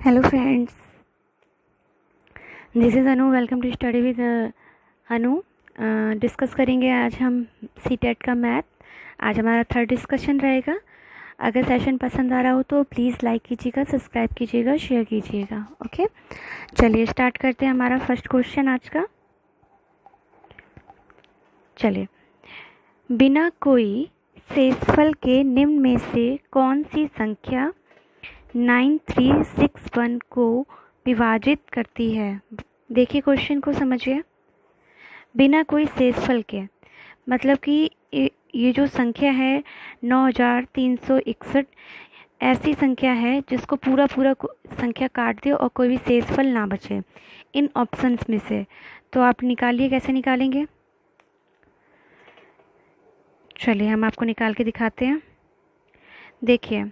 Hello friends, this is Anu. Welcome to study with Anu. Discuss करेंगे आज हम सी टेट का मैथ। आज हमारा थर्ड डिस्कशन रहेगा। अगर सेशन पसंद आ रहा हो तो प्लीज़ लाइक कीजिएगा, सब्सक्राइब कीजिएगा, शेयर कीजिएगा। ओके, चलिए स्टार्ट करते हैं हमारा फर्स्ट क्वेश्चन आज का। चलिए, बिना कोई शेषफल के निम्न में से कौन सी संख्या 9361 को विभाजित करती है। देखिए क्वेश्चन को समझिए। बिना कोई शेषफल के मतलब कि ये जो संख्या है 9361 ऐसी संख्या है जिसको पूरा संख्या काट दे और कोई भी शेषफल ना बचे इन ऑप्शंस में से। तो आप निकालिए, कैसे निकालेंगे। चलिए हम आपको निकाल के दिखाते हैं। देखिए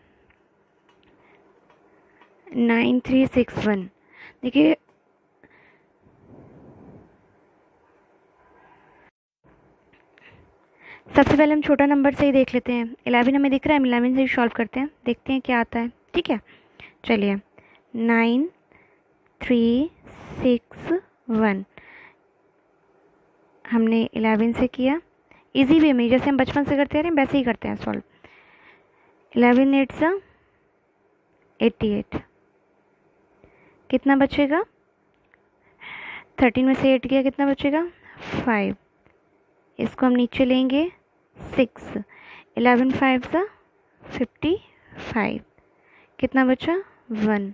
9361, देखिए सबसे पहले हम छोटा नंबर से ही देख लेते हैं। 11 हमें दिख रहा है, हम 11 से ही सॉल्व करते हैं, देखते हैं क्या आता है। ठीक है, चलिए 9361 हमने 11 से किया। इजी वे में जैसे हम बचपन से करते रहे वैसे ही करते हैं सॉल्व। 11 8 सा 88, कितना बचेगा। 13 में से 8 गया, कितना बचेगा 5। इसको हम नीचे लेंगे 6। 11 5 सा 55, कितना बचा 1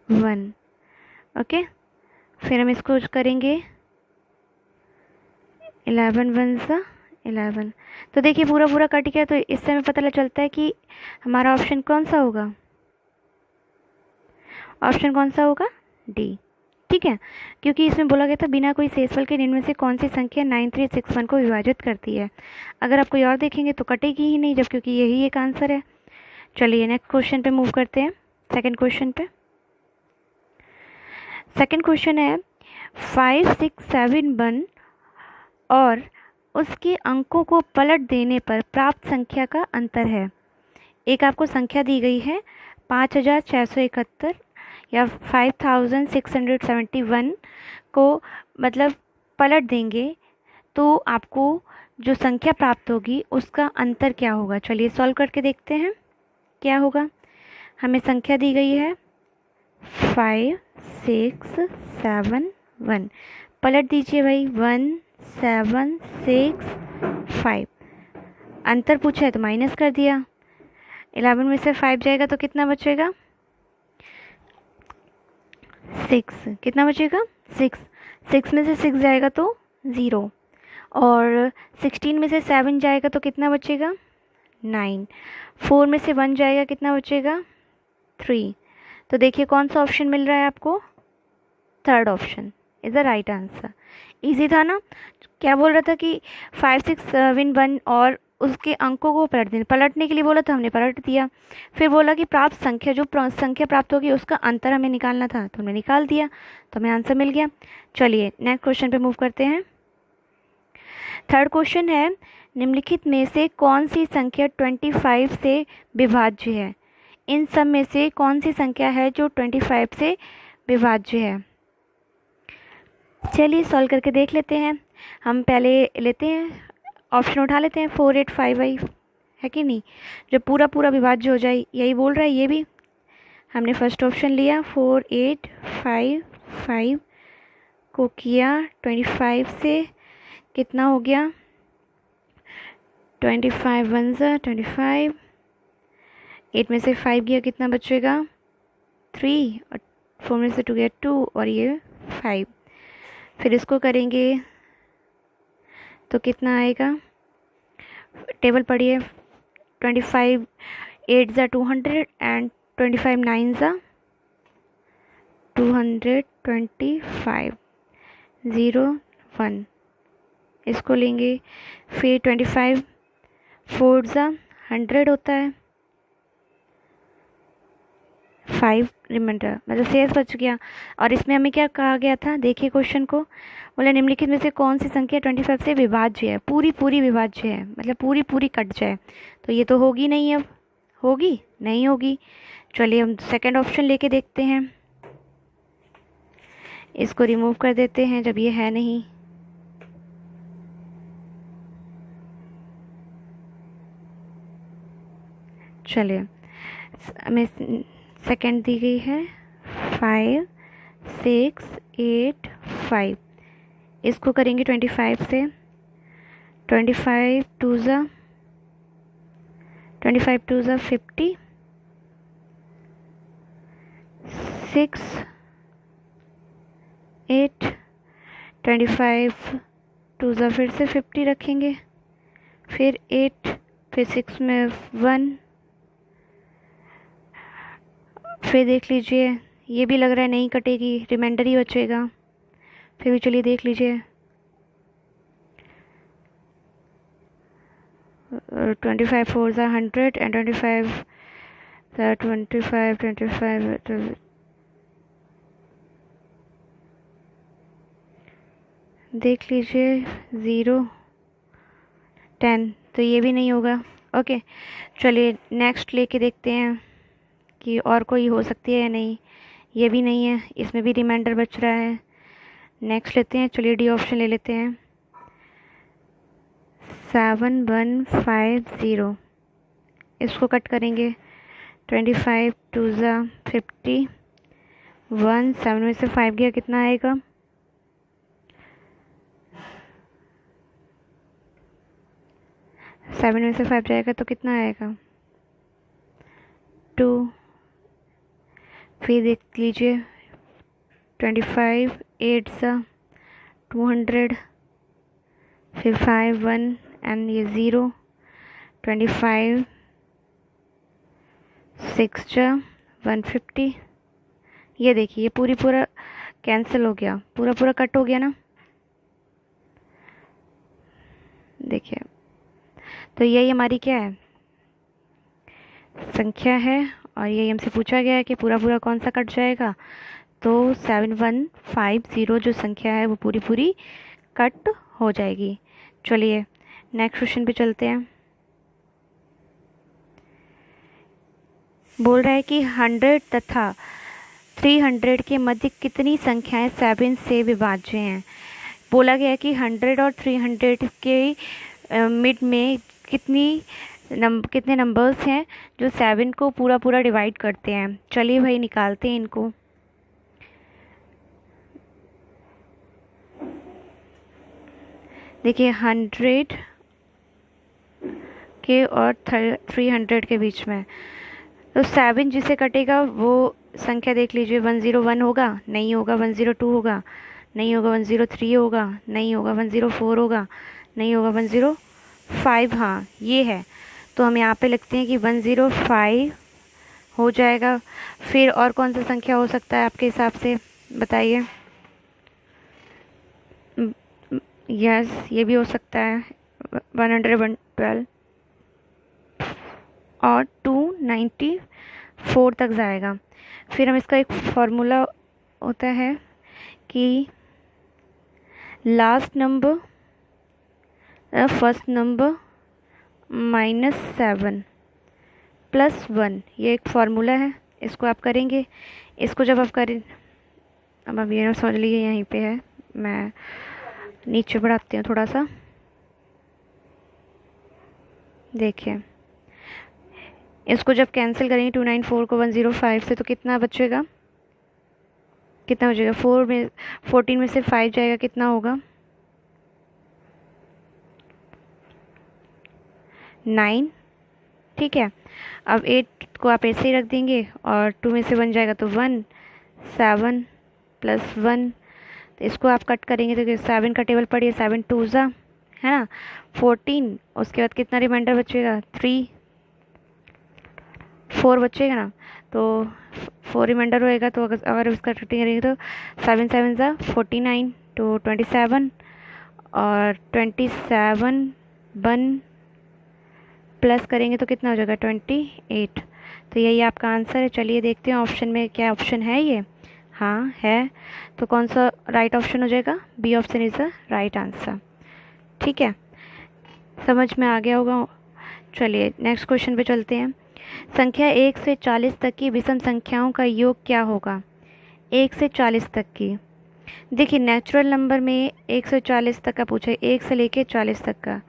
1। ओके, फिर हम इसको करेंगे 11 1 सा 11। तो देखिए पूरा कट गया। तो इससे हमें पता चलता है कि हमारा ऑप्शन कौन सा होगा। ऑप्शन कौन सा होगा, डी। ठीक है, क्योंकि इसमें बोला गया था बिना कोई शेषफल के निम्न में से कौन सी संख्या 9361 को विभाजित करती है। अगर आप कोई और देखेंगे तो कटेगी ही नहीं, जब क्योंकि यही एक आंसर है। चलिए नेक्स्ट क्वेश्चन पे मूव करते हैं। सेकंड क्वेश्चन पे, सेकंड क्वेश्चन है 5671 और उसके अंकों को पलट देने पर प्राप्त संख्या का अंतर है। एक आपको संख्या दी गई है 5671 या 5671 को मतलब पलट देंगे तो आपको जो संख्या प्राप्त होगी उसका अंतर क्या होगा। चलिए सॉल्व करके देखते हैं क्या होगा। हमें संख्या दी गई है 5671, पलट दीजिए भाई 1765। अंतर पूछा है तो माइनस कर दिया। 11 में से 5 जाएगा तो कितना बचेगा 6, कितना बचेगा 6। 6 में से 6 जाएगा तो 0 और 16 में से 7 जाएगा तो कितना बचेगा 9। 4 में से 1 जाएगा, कितना बचेगा 3। तो देखिए कौन सा ऑप्शन मिल रहा है आपको, third option is the right answer. Easy था ना। क्या बोल रहा था कि 5671 और उसके अंकों को पलटने के लिए बोला था, हमने पलट दिया। फिर बोला कि प्राप्त संख्या, जो संख्या प्राप्त होगी उसका अंतर हमें निकालना था, तो हमने निकाल दिया, तो हमें आंसर मिल गया। चलिए नेक्स्ट क्वेश्चन पे मूव करते हैं। थर्ड क्वेश्चन है निम्नलिखित में से कौन सी संख्या 25 से विभाज्य है। इन सब में से कौन सी संख्या है जो 25 से विभाज्य है। चलिए सॉल्व करके देख लेते हैं। हम पहले लेते हैं, ऑप्शन उठा लेते हैं 4855, है कि नहीं, जो पूरा विभाज्य हो जाए, यही बोल रहा है ये भी। हमने फर्स्ट ऑप्शन लिया 4855 को किया 25 से, कितना हो गया 25 1 सा 25। 8 में से 5 गया, कितना बचेगा 3 और 4 में से 2 गया 2 और ये 5। फिर इसको करेंगे तो कितना आएगा, टेबल पढ़िए 25 8 ज़ा 200 एंड 25 9 ज़ा 225 0 1। इसको लेंगे फिर 25 4 ज़ा 100 होता है, 5 रिमाइंडर मतलब शेष बच गया। और इसमें हमें क्या कहा गया था, देखिए क्वेश्चन को, बोला निम्नलिखित में से कौन सी संख्या 25 से विभाज्य है। पूरी विभाज्य है मतलब पूरी कट जाए, तो ये तो होगी नहीं, अब होगी नहीं होगी। चलिए हम सेकंड ऑप्शन लेके देखते हैं। इसको रिमूव कर देते हैं जब ये है नहीं। चलिए हमें सेकंड दी गई है 5 6 8 5। इसको करेंगे 25 से। 25 2 ज़ा 50, 6 8 25 2 ज़ा फिर से 50 रखेंगे, फिर 8, फिर 6 में 1, फिर देख लीजिए ये भी लग रहा है नहीं कटेगी, रिमाइंडर ही बचेगा। फिर भी चलिए देख लीजिए 25 4 ज़ा 100 एंड 25 देख लीजिए 0 10, तो ये भी नहीं होगा। ओके चलिए नेक्स्ट लेके देखते हैं कि और कोई हो सकती है या नहीं। ये भी नहीं है, इसमें भी रिमाइंडर बच रहा है। नेक्स्ट लेते हैं, चलिए डी ऑप्शन ले लेते हैं 7150। इसको कट करेंगे 25 2 ज़ा 50, 1 7 में से 5 गया कितना आएगा 7 में से 5 जाएगा तो कितना आएगा 2। फिर देख लीजिए 25 8 ज़ा 200, फिर 5 1 एंड ये 0, 25 6 ज़ा 150। ये देखिए ये पूरा कैंसिल हो गया, पूरा कट हो गया ना। देखिए तो यही हमारी क्या है संख्या है, और यही हमसे पूछा गया है कि पूरा कौन सा कट जाएगा। तो 7150 जो संख्या है वो पूरी कट हो जाएगी। चलिए नेक्स्ट क्वेश्चन पे चलते हैं। बोल रहा है कि 100 तथा 300 के मध्य कितनी संख्याएं 7 से विभाज्य हैं। बोला गया है कि 100 और 300 के मिड में कितने नंबर्स हैं जो 7 को पूरा डिवाइड करते हैं। चलिए भाई निकालते हैं इनको। देखिए 100 के और 300 के बीच में तो 7 जिसे कटेगा वो संख्या देख लीजिए 101 होगा, नहीं होगा 102 होगा, नहीं होगा 103 होगा, नहीं होगा 104 होगा, नहीं होगा 105। हाँ ये है, तो हम यहाँ पे लिखते हैं कि 105 हो जाएगा। फिर और कौन सा संख्या हो सकता है आपके हिसाब से बताइए। यस ये भी हो सकता है 112 और 294 तक जाएगा। फिर हम इसका एक फॉर्मूला होता है कि लास्ट नंबर फर्स्ट नंबर -7 + 1, ये एक फार्मूला है। इसको आप करेंगे, इसको जब आप करें, अब ये ना समझ लीजिए यहीं पे है, मैं नीचे बढ़ाती हूँ थोड़ा सा। देखिए इसको जब कैंसिल करेंगे 294 को 105 से तो कितना बचेगा 14 में से 5 जाएगा कितना होगा 9। ठीक है, अब 8 को आप ऐसे ही रख देंगे और 2 में से 1 जाएगा तो 1, 7 + 1, तो इसको आप कट करेंगे तो 7 का टेबल पढ़िए 7 2 ज़ा है ना 14, उसके बाद कितना रिमाइंडर बचेगा 3 4 बचेगा ना, तो 4 रिमाइंडर होएगा। तो अगर उसका कटिंग करेंगे तो 7 7 ज़ा 49 तो 27 और 27 1 प्लस करेंगे तो कितना हो जाएगा 28। तो यही आपका आंसर है। चलिए देखते हैं ऑप्शन में क्या ऑप्शन है ये। हाँ है, तो कौन सा राइट ऑप्शन हो जाएगा, B option is the right answer. ठीक है, समझ में आ गया होगा। चलिए नेक्स्ट क्वेश्चन पे चलते हैं। संख्या 1 से 40 तक की विषम संख्याओं का योग क्या होगा? 1 से 40 तक की, देखिए नेचुरल नंबर में 1 से 40 तक का पूछे, 1 से लेके 40 तक का,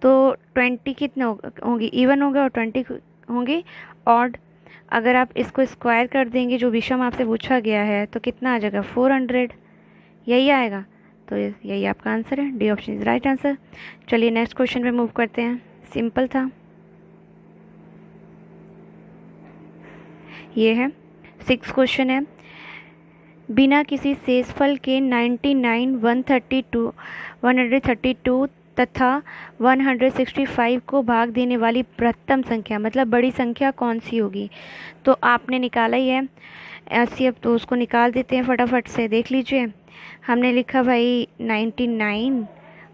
तो 20 कितने होंगी? इवन होंगे और 20 होंगे ऑड। अगर आप इसको स्क्वायर कर देंगे जो विषम आपसे पूछा गया है तो कितना आ जाएगा? 400, यही आएगा। तो यही आपका आंसर है, D option is right answer. चलिए नेक्स्ट क्वेश्चन पे मूव करते हैं, सिंपल था ये है। 6 क्वेश्चन है, बिना किसी शेषफल के 99, 132 तथा 165 को भाग देने वाली बृहत्तम संख्या मतलब बड़ी संख्या कौन सी होगी? तो आपने निकाला ही है ऐसी, अब तो उसको निकाल देते हैं फटाफट से। देख लीजिए, हमने लिखा भाई 99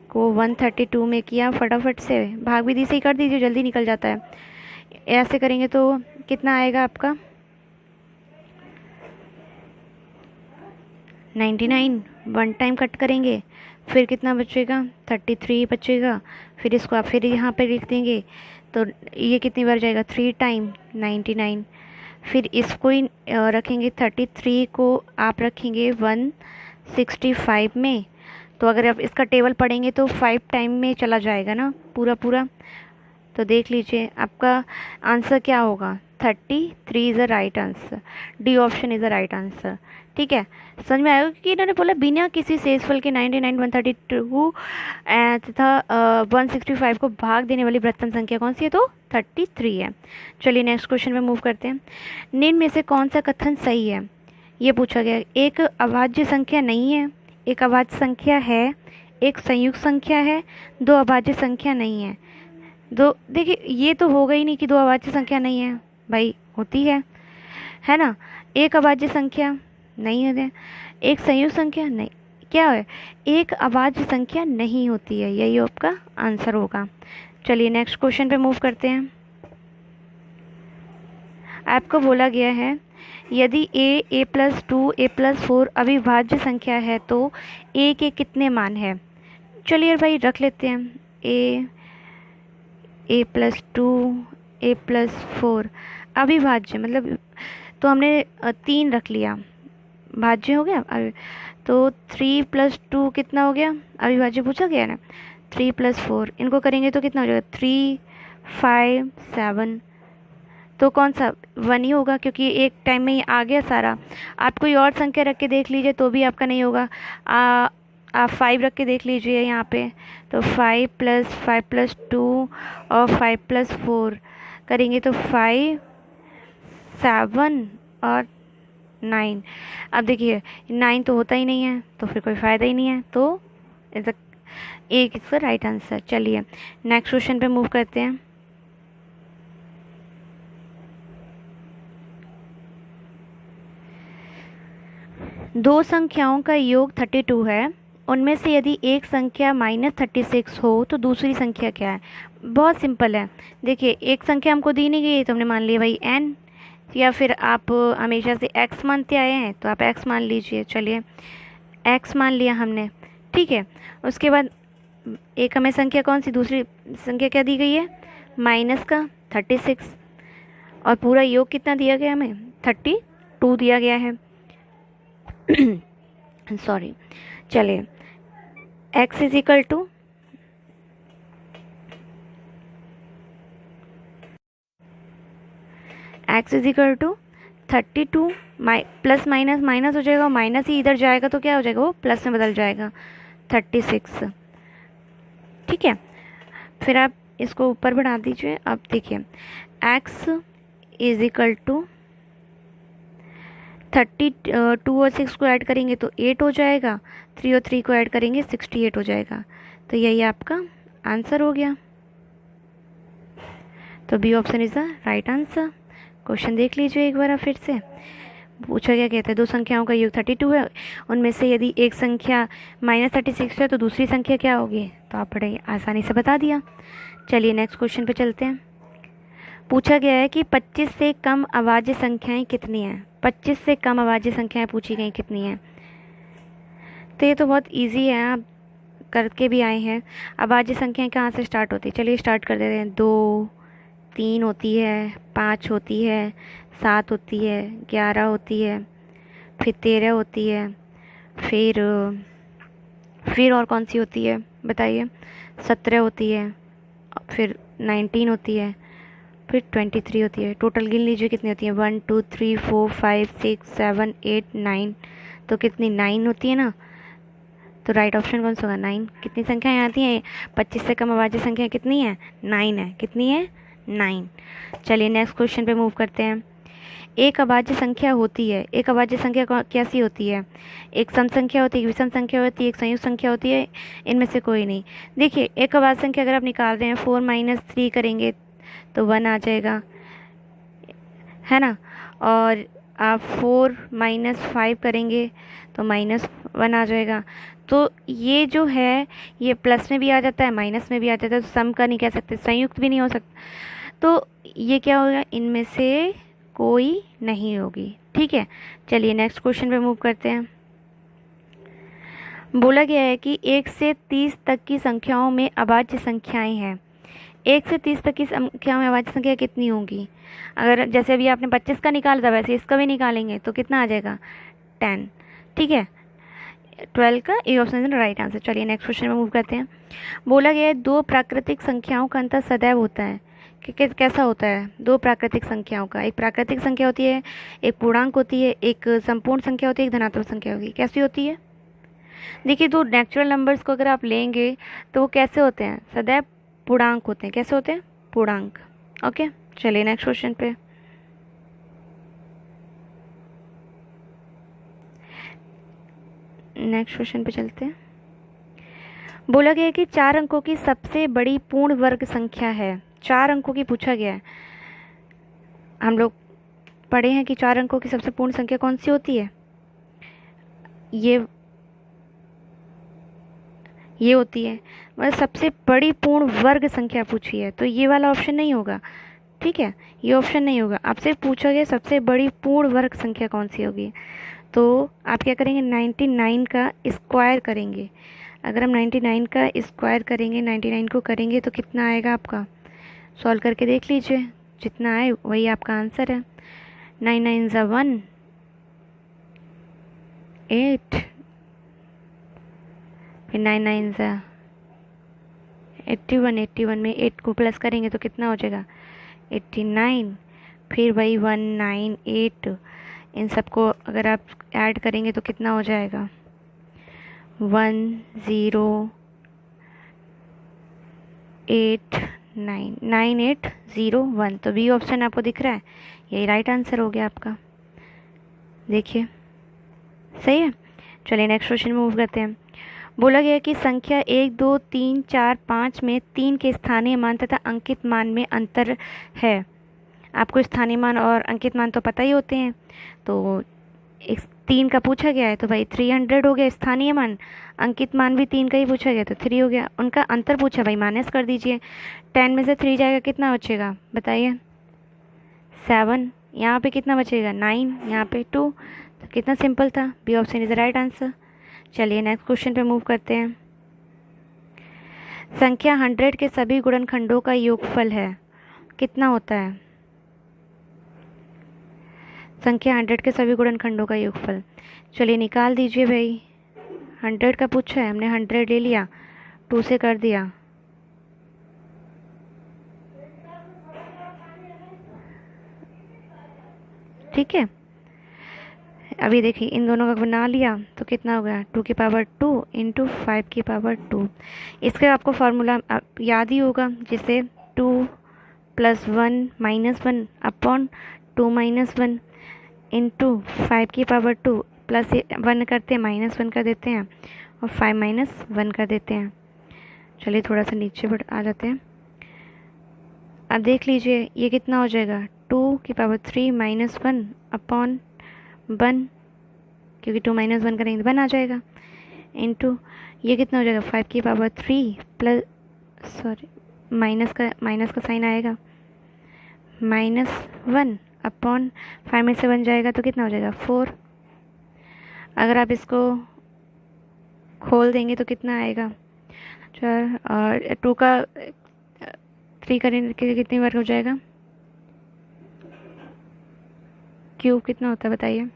को 132 में किया, फटाफट से भाग विधि से ही कर दीजिए, जल्दी निकल जाता है। ऐसे करेंगे तो कितना आएगा आपका? 99 वन टाइम कट करेंगे, फिर कितना बचेगा? 33 बचेगा। फिर इसको आप फिर यहाँ पे लिख देंगे तो ये कितनी बार जाएगा? 3 टाइम 99। फिर इसको ही रखेंगे, 33 को आप रखेंगे 165 में, तो अगर आप इसका टेबल पढ़ेंगे तो 5 टाइम में चला जाएगा ना पूरा पूरा। तो देख लीजिए आपका आंसर क्या होगा? 33 is a right answer, D option is a right answer. ठीक है, समझ में आएगा कि इन्होंने बोला बिना किसी शेषफल के 99, 132 तथा 165 को भाग देने वाली बृहत्तम संख्या कौन सी है? तो 33 है। चलिए नेक्स्ट क्वेश्चन पे मूव करते हैं। निम्न में से कौन सा कथन सही है? ये पूछा गया। एक अभाज्य संख्या नहीं है, एक अभाज्य संख्या है, एक संयुक्त संख्या है, दो अभाज्य संख्या नहीं है। दो, देखिए ये तो होगा ही नहीं कि दो अभाज्य संख्या नहीं है, भाई होती है ना। एक अभाज्य संख्या नहीं है, एक संयुक्त संख्या नहीं, क्या है? एक अभाज्य संख्या नहीं होती है, यही आपका आंसर होगा। चलिए नेक्स्ट क्वेश्चन पे मूव करते हैं। आपको बोला गया है यदि a प्लस 2 a प्लस 4 अविभाज्य संख्या है तो a के कितने मान है? चलिए भाई रख लेते हैं a प्लस 2 a प्लस 4 अविभाज्य मतलब, तो हमने 3 रख लिया, भाज्य हो गया। तो 3 प्लस 2 कितना हो गया? अविभाज्य पूछा गया ना। 3 प्लस 4 इनको करेंगे तो कितना हो जाएगा? 3, 5, 7, तो कौन सा? 1 ही होगा क्योंकि एक टाइम में ही आ गया सारा। आप कोई और संख्या रख के देख लीजिए तो भी आपका नहीं होगा। आप 5 रख के देख लीजिए यहाँ पे, तो 5 प्लस 2 और 5 प्लस 4 करेंगे तो 5, 7 और 9। अब देखिए 9 तो होता ही नहीं है तो फिर कोई फ़ायदा ही नहीं है, तो एक इसका राइट आंसर। चलिए नेक्स्ट क्वेश्चन पे मूव करते हैं। दो संख्याओं का योग 32 है, उनमें से यदि एक संख्या -36 हो तो दूसरी संख्या क्या है? बहुत सिंपल है। देखिए एक संख्या हमको दी नहीं गई तो हमने मान लिया भाई n, या फिर आप हमेशा से x मानते आए हैं तो आप x मान लीजिए। चलिए x मान लिया हमने, ठीक है। उसके बाद एक हमें संख्या कौन सी, दूसरी संख्या क्या दी गई है? माइनस का 36, और पूरा योग कितना दिया गया हमें? 32 दिया गया है। सॉरी, चलिए x is equal to x is equal to 32 plus minus minus हो जाएगा, माइनस ही इधर जाएगा तो क्या हो जाएगा? वो प्लस में बदल जाएगा, 36। ठीक है, फिर आप इसको ऊपर बढ़ा दीजिए। अब देखिए x इज इक्वल टू 32 और 6 को ऐड करेंगे तो 8 हो जाएगा, 3 और 3 को ऐड करेंगे 68 हो जाएगा। तो यही आपका आंसर हो गया। तो B option is the right answer. Question देख लीजिए एक बार फिर से। पूछा क्या कहता है? दो संख्याओं का योग 32 है, उनमें से यदि एक संख्या -36 है तो दूसरी संख्या क्या होगी? तो आप बड़े आसानी से बता दिया। चलिए नेक्स्ट क्वेश्चन पे चलते हैं। पूछा गया है कि 25 से कम अभाज्य संख्याएं कितनी हैं? 25 से कम अभाज्य संख्याएं पूछी गई कितनी हैं? तो ये तो बहुत इजी है, आप करके भी आए हैं। अभाज्य संख्याएं कहाँ से स्टार्ट होती है? चलिए स्टार्ट कर देते हैं। 2, 3 होती है, 5 होती है, 7 होती है, 11 होती है, फिर 13 होती है, फिर और कौन सी होती है बताइए? 17 होती है, फिर 19 होती है, फिर 23 होती है। टोटल गिन लीजिए कितनी होती है? 1 2 3 4 5 6 7 8 9। तो कितनी? 9 होती है ना। तो राइट ऑप्शन कौन सा होगा? 9। कितनी संख्याएं आती हैं? 25 से कम अभाज्य संख्या कितनी है? 9 है। कितनी है? 9। चलिए नेक्स्ट क्वेश्चन पे मूव करते हैं। एक अभाज्य संख्या होती है। एक अभाज्य संख्या कैसी होती है? एक सम संख्या होती है, एक विषम संख्या होती है, एक संयुक्त संख्या होती है, इनमें से कोई नहीं। देखिए एक अभाज्य संख्या अगर आप निकाल रहे हैं 4 - 3 करेंगे तो 1 आ जाएगा, है ना। और आप 4 - 5 करेंगे तो -1 आ जाएगा। तो ये जो है ये प्लस में भी आ जाता है, माइनस में भी आ जाता है, तो सम का नहीं कह सकते, संयुक्त भी नहीं हो सकता। तो ये क्या होगा? इनमें से कोई नहीं होगी। ठीक है, चलिए नेक्स्ट क्वेश्चन पे मूव करते हैं। बोला गया है कि 1 से 30 तक की संख्याओं में अभाज्य संख्याएं हैं। 1 से 30 तक की संख्या में अभाज्य संख्या कितनी होंगी? अगर जैसे अभी आपने 25 का निकाला था वैसे इसका भी निकालेंगे तो कितना आ जाएगा? 10। ठीक है, 12 का A option is right answer. चलिए नेक्स्ट क्वेश्चन में मूव करते हैं। बोला गया है दो प्राकृतिक संख्याओं का अंतर सदैव होता है। कैसा होता है? दो प्राकृतिक संख्याओं का, एक प्राकृतिक संख्या होती है, एक पूर्णांक होती है, एक संपूर्ण संख्या होती है, एक धनात्मक संख्या होगी। कैसी होती है? देखिए दो नेचुरल नंबर्स को अगर आप लेंगे तो वो कैसे होते हैं? सदैव पूर्णांक होते हैं। कैसे होते हैं? पूर्णांक। ओके, चलिए नेक्स्ट क्वेश्चन पे। नेक्स्ट क्वेश्चन पे चलते हैं। बोला गया है कि 4 अंकों की सबसे बड़ी पूर्ण वर्ग संख्या है। 4 अंकों की पूछा गया है। हम लोग पढ़े हैं कि 4 अंकों की सबसे पूर्ण संख्या कौन सी होती है? ये होती है। मतलब सबसे बड़ी पूर्ण वर्ग संख्या पूछी है तो ये वाला ऑप्शन नहीं होगा। ठीक है, ये ऑप्शन नहीं होगा। आपसे पूछा गया सबसे बड़ी पूर्ण वर्ग संख्या कौन सी होगी, तो आप क्या करेंगे? 99 का स्क्वायर करेंगे। अगर हम 99 का स्क्वायर करेंगे, 99 को करेंगे तो कितना आएगा आपका? सॉल्व करके देख लीजिए, जितना आए वही आपका आंसर है। 9 9 ज़ा 1 8, फिर 9 9 ज़ा 81, 81 में 8 को प्लस करेंगे तो कितना हो जाएगा? 89, फिर वही 198, इन सबको अगर आप ऐड करेंगे तो कितना हो जाएगा? 1089801। तो बी ऑप्शन आपको दिख रहा है, यही राइट आंसर हो गया आपका। देखिए सही है। चलिए नेक्स्ट क्वेश्चन में मूव करते हैं। बोला गया कि संख्या 1 2 3 4 5 में 3 के स्थानीय मान तथा अंकित मान में अंतर है। आपको स्थानीय मान और अंकित मान तो पता ही होते हैं, तो 3 का पूछा गया है तो भाई 300 हो गया स्थानीय मान, अंकित मान भी 3 का ही पूछा गया तो 3 हो गया। उनका अंतर पूछा, भाई माइनस कर दीजिए। 10 में से 3 जाएगा, कितना बचेगा बताइए? 7। यहाँ पे कितना बचेगा? 9। यहाँ पे 2। तो कितना सिंपल था, B option is the right answer. चलिए नेक्स्ट क्वेश्चन पे मूव करते हैं। संख्या 100 के सभी गुणनखंडों का योगफल है, कितना होता है? संख्या 100 के सभी गुणनखंडों का योगफल, चलिए निकाल दीजिए भाई। 100 का पूछा है, हमने 100 ले लिया, 2 से कर दिया, ठीक है। अभी देखिए इन दोनों का बना लिया तो कितना हो गया? 2 की पावर 2 इंटू 5 की पावर 2। इसका आपको फार्मूला याद ही होगा, जिसे 2 + 1 - 1 अपॉन 2 - 1 इंटू 5 की पावर 2 प्लस 1 करते हैं, -1 कर देते हैं और 5 - 1 कर देते हैं। चलिए थोड़ा सा नीचे बढ़ आ जाते हैं। अब देख लीजिए ये कितना हो जाएगा? 2 की पावर 3 - 1 अपॉन 1, क्योंकि 2 - 1 करेंगे तो 1 आ जाएगा, इंटू ये कितना हो जाएगा? 5 की पावर 3 प्लस माइनस का साइन आएगा, -1 अपॉन 5 में से 1 जाएगा तो कितना हो जाएगा? 4। अगर आप इसको खोल देंगे तो कितना आएगा? 4 और 2 का 3 करेंगे कितनी बार हो जाएगा? क्यूब कितना होता है बताइए।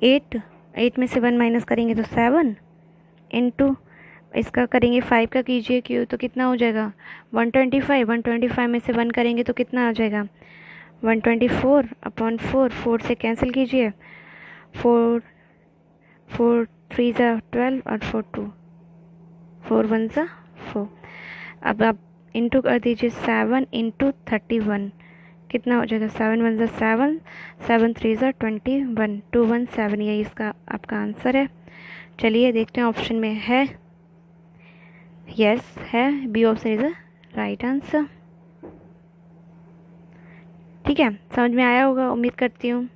8 में से 1 माइनस करेंगे तो 7 इंटू इसका करेंगे 5 का कीजिए क्यू तो कितना हो जाएगा 125। 125 में से 1 करेंगे तो कितना आ जाएगा 124/4। 4 से कैंसिल कीजिए, 4 3 ज़ा 12 और 4 1 ज़ा 4। अब आप इंटू कर दीजिए 7 इंटू 31 कितना हो जाएगा 7 1 ज़ा 7, 7 3 ज़ा 21, 217। यही इसका आपका आंसर है। चलिए देखते हैं ऑप्शन में है, यस है, B option is the right answer. ठीक है, समझ में आया होगा उम्मीद करती हूँ।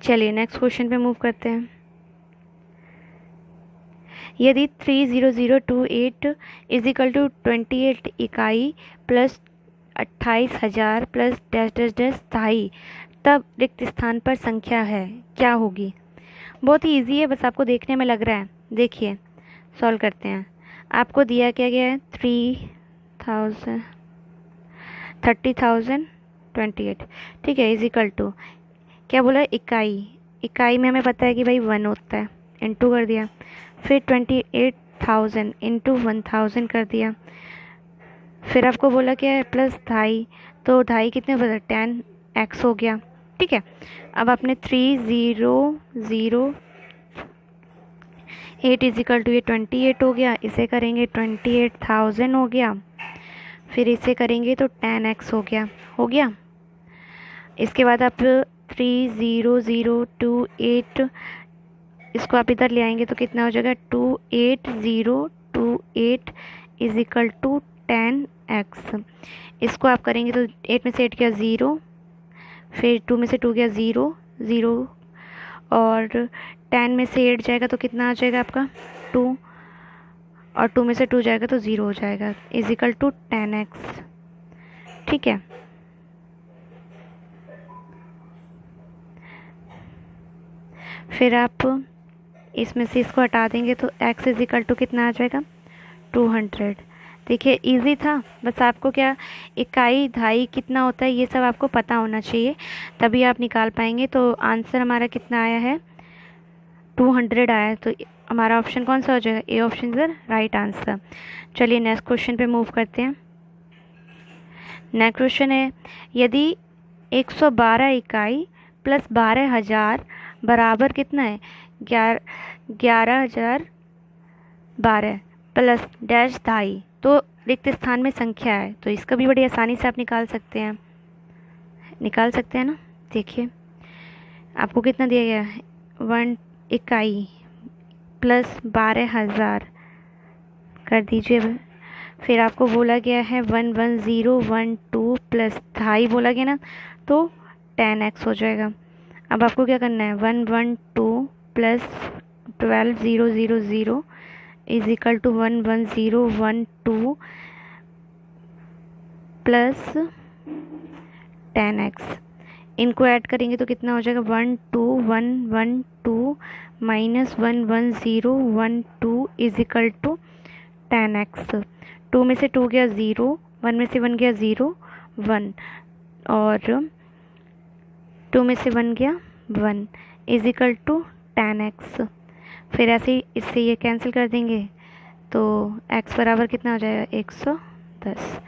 चलिए नेक्स्ट क्वेश्चन पे मूव करते हैं। यदि 30028 इज इक्वल टू 28 इकाई plus 28,000 plus dash dash dash दहाई तब रिक्त स्थान पर संख्या है क्या होगी। बहुत ही ईजी है, बस आपको देखने में लग रहा है। देखिए सॉल्व करते हैं। आपको दिया क्या गया है 30,028 ठीक है, इज इक्वल टू क्या बोला इकाई में हमें पता है कि भाई 1 होता है, इंटू कर दिया, फिर 28,000 इंटू 1000 कर दिया, फिर आपको बोला क्या है प्लस दहाई, तो दहाई कितने बता 10x हो गया। ठीक है, अब आपने 3008 इज इक्वल टू ये 28 हो गया, इसे करेंगे 28,000 हो गया, फिर इसे करेंगे तो 10x हो गया। इसके बाद आप 30028 इसको आप इधर ले आएंगे तो कितना हो जाएगा 28028 इज इक्वल टू 10x। इसको आप करेंगे तो 8 में से 8 गया 0, फिर 2 में से 2 गया 0 और 10 में से 8 जाएगा तो कितना आ जाएगा आपका 2, और 2 में से 2 जाएगा तो 0 हो जाएगा, इज इक्वल टू 10x। ठीक है, फिर आप इसमें से इसको हटा देंगे तो x इज इक्वल टू कितना आ जाएगा 200। देखिए इजी था, बस आपको क्या इकाई दहाई कितना होता है ये सब आपको पता होना चाहिए, तभी आप निकाल पाएंगे। तो आंसर हमारा कितना आया है 200 आया है, तो हमारा ऑप्शन कौन सा हो जाएगा, A option is the right answer. चलिए नेक्स्ट क्वेश्चन पे मूव करते हैं। नेक्स्ट क्वेश्चन है यदि 112 इकाई प्लस 12,000 बराबर कितना है 11,012 प्लस डैश दहाई तो रिक्त स्थान में संख्या है, तो इसका भी बड़ी आसानी से आप निकाल सकते हैं ना। देखिए आपको कितना दिया गया है 1 इकाई प्लस 12,000 कर दीजिए, फिर आपको बोला गया है 11012 प्लस दहाई बोला गया ना, तो 10x हो जाएगा। अब आपको क्या करना है 112 plus 12000 is equal to 11012 plus 10x। इनको ऐड करेंगे तो कितना हो जाएगा 12112 minus 11012 is equal to 10x। 2 में से 2 गया 0, 1 में से 1 गया 0 1 और 2 में से 1 गया 1 इज इक्वल टू 10x। फिर ऐसे ही इससे ये कैंसिल कर देंगे तो x बराबर कितना हो जाएगा 110।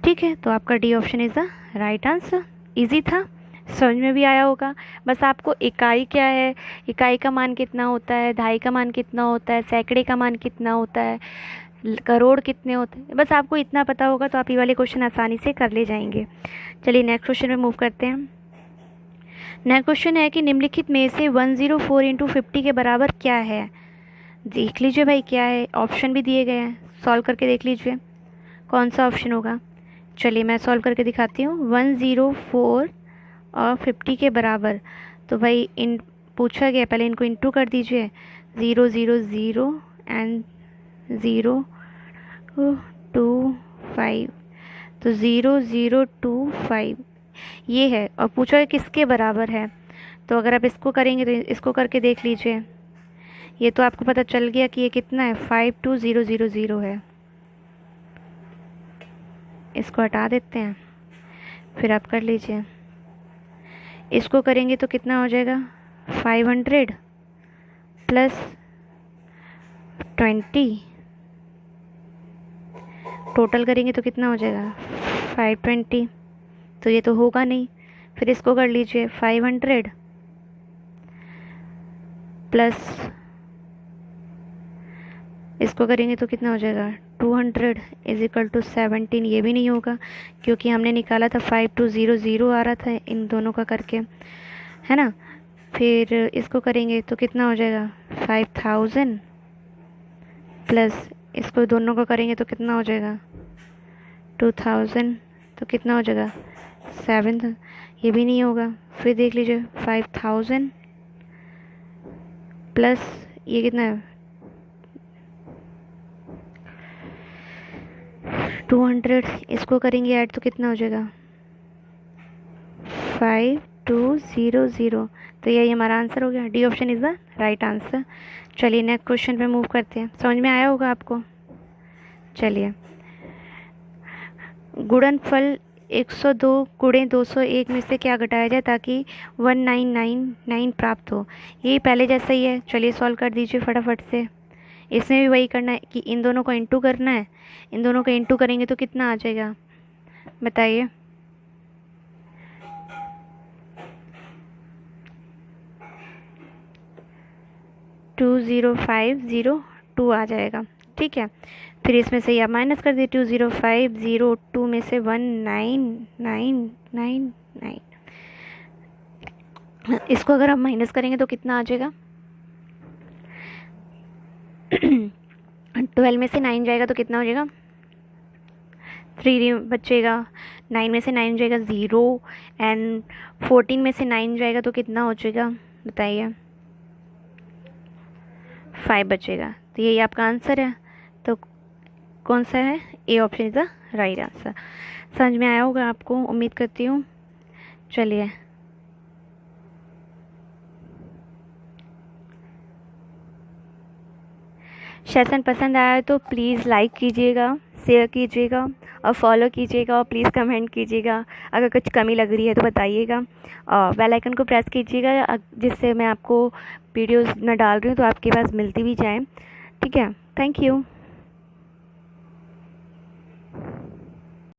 ठीक है, तो आपका D option is the right answer. Easy था, समझ में भी आया होगा। बस आपको इकाई क्या है, इकाई का मान कितना होता है, दहाई का मान कितना होता है, सैकड़े का मान कितना होता है, करोड़ कितने होते हैं, बस आपको इतना पता होगा तो आप ये वाले क्वेश्चन आसानी से कर ले जाएंगे। चलिए नेक्स्ट क्वेश्चन में मूव करते हैं। नेक्स्ट क्वेश्चन है कि निम्नलिखित में से 104 इंटू 50 के बराबर क्या है। देख लीजिए भाई क्या है, ऑप्शन भी दिए गए हैं, सॉल्व करके देख लीजिए कौन सा ऑप्शन होगा। चलिए मैं सॉल्व करके दिखाती हूँ। 104 और 50 के बराबर, तो भाई इन पूछा गया, पहले इनको इंटू कर दीजिए 0 0 0 एंड 0 2 5, तो 0 0 2 5 ये है, और पूछा है किसके बराबर है। तो अगर आप इसको करेंगे तो इसको करके देख लीजिए, ये तो आपको पता चल गया कि ये कितना है 52000 है। इसको हटा देते हैं, फिर आप कर लीजिए। इसको करेंगे तो कितना हो जाएगा, 500 प्लस 20, टोटल करेंगे तो कितना हो जाएगा 520, तो ये तो होगा नहीं। फिर इसको कर लीजिए 500 प्लस इसको करेंगे तो कितना हो जाएगा 200 इज इक्वल टू 17, ये भी नहीं होगा क्योंकि हमने निकाला था 5200 आ रहा था इन दोनों का करके, है ना। फिर इसको करेंगे तो कितना हो जाएगा 5000 प्लस इसको दोनों को करेंगे तो कितना हो जाएगा 2000, तो कितना हो जाएगा 7, ये भी नहीं होगा। फिर देख लीजिए 5000 प्लस ये कितना है 200, इसको करेंगे ऐड तो कितना हो जाएगा 5200, तो यही हमारा आंसर हो गया। D option is the right answer. चलिए नेक्स्ट क्वेश्चन पे मूव करते हैं, समझ में आया होगा आपको। चलिए, गुणनफल 102 गुणे 201 में से क्या घटाया जाए ताकि 1999 प्राप्त हो। यही पहले जैसा ही है, चलिए सॉल्व कर दीजिए फटाफट से। इसमें भी वही करना है कि इन दोनों को इंटू करना है, इन दोनों को इंटू करेंगे तो कितना आ जाएगा बताइए। टू 2050 आ जाएगा, ठीक है। फिर इसमें से आप माइनस कर दिए 20502 में से 19999, इसको अगर आप माइनस करेंगे तो कितना आ जाएगा 12 में से 9 जाएगा तो कितना हो जाएगा 3 बचेगा, 9 में से 9 जाएगा 0 एंड 14 में से 9 जाएगा तो कितना हो जाएगा बताइए 5 बचेगा। तो यही आपका आंसर है। तो कौन सा है, A option is the right answer. समझ में आया होगा आपको, उम्मीद करती हूँ। चलिए, सेशन पसंद आया तो प्लीज़ लाइक कीजिएगा, शेयर कीजिएगा और फॉलो कीजिएगा और प्लीज़ कमेंट कीजिएगा। अगर कुछ कमी लग रही है तो बताइएगा और बेल आइकन को प्रेस कीजिएगा जिससे मैं आपको वीडियोस न डाल रही हूँ तो आपके पास मिलती भी जाए, ठीक है। Thank you.